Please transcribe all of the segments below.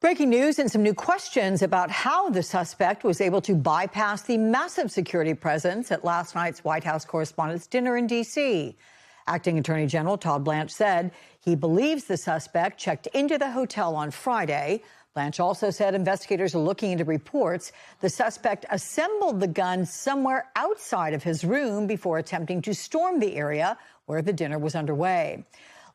Breaking news and some new questions about how the suspect was able to bypass the massive security presence at last night's White House Correspondents' Dinner in D.C. Acting Attorney General Todd Blanche said he believes the suspect checked into the hotel on Friday. Blanche also said investigators are looking into reports the suspect assembled the gun somewhere outside of his room before attempting to storm the area where the dinner was underway.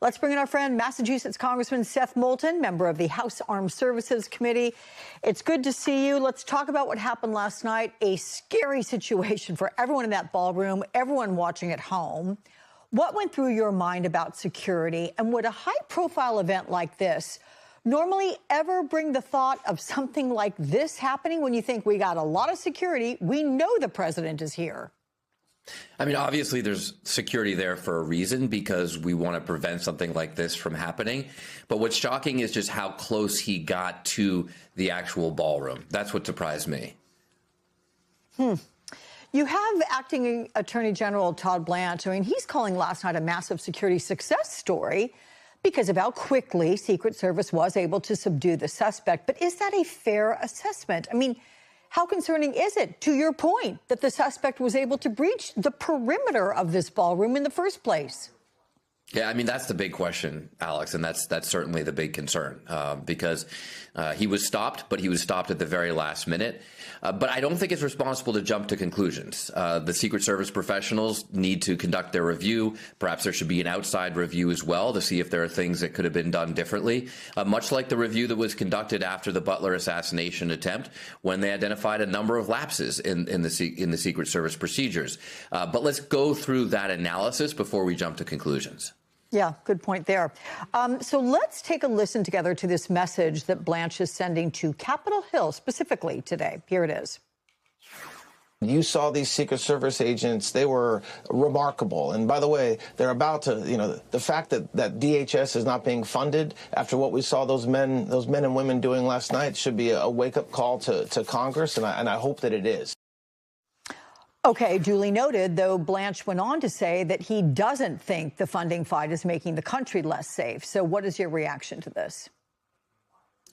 Let's bring in our friend, Massachusetts Congressman Seth Moulton, member of the House Armed Services Committee. It's good to see you. Let's talk about what happened last night. A scary situation for everyone in that ballroom, everyone watching at home. What went through your mind about security, and would a high-profile event like this normally ever bring the thought of something like this happening when you think we got a lot of security, we know the president is here? I mean, obviously, there's security there for a reason, because we want to prevent something like this from happening. But what's shocking is just how close he got to the actual ballroom. That's what surprised me. You have Acting Attorney General Todd Blanche. I mean, he's calling last night a massive security success story because of how quickly Secret Service was able to subdue the suspect. But is that a fair assessment? I mean, how concerning is it, to your point, that the suspect was able to breach the perimeter of this ballroom in the first place? Yeah, I mean, that's the big question, Alex, and that's certainly the big concern, because he was stopped, but he was stopped at the very last minute. But I don't think it's responsible to jump to conclusions. The Secret Service professionals need to conduct their review. Perhaps there should be an outside review as well to see if there are things that could have been done differently, much like the review that was conducted after the Butler assassination attempt, when they identified a number of lapses in the Secret Service procedures. But let's go through that analysis before we jump to conclusions. Yeah, good point there. So let's take a listen together to this message that Blanche is sending to Capitol Hill specifically today. Here it is. You saw these Secret Service agents. They were remarkable. And by the way, they're about to, the fact that DHS is not being funded after what we saw those men and women doing last night should be a wake-up call to Congress, and I hope that it is. Okay, duly noted, though Blanche went on to say that he doesn't think the funding fight is making the country less safe. So what is your reaction to this?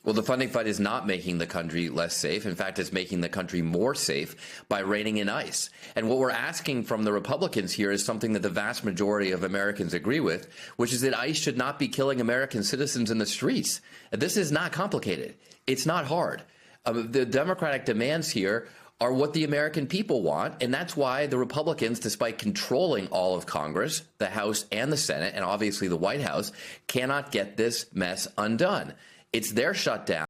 Well, the funding fight is not making the country less safe. In fact, it's making the country more safe by reining in ICE. And what we're asking from the Republicans here is something that the vast majority of Americans agree with, which is that ICE should not be killing American citizens in the streets. This is not complicated. It's not hard. The Democratic demands here are what the American people want, and that's why the Republicans, despite controlling all of Congress, the House and the Senate, and obviously the White House, cannot get this mess undone. It's their shutdown.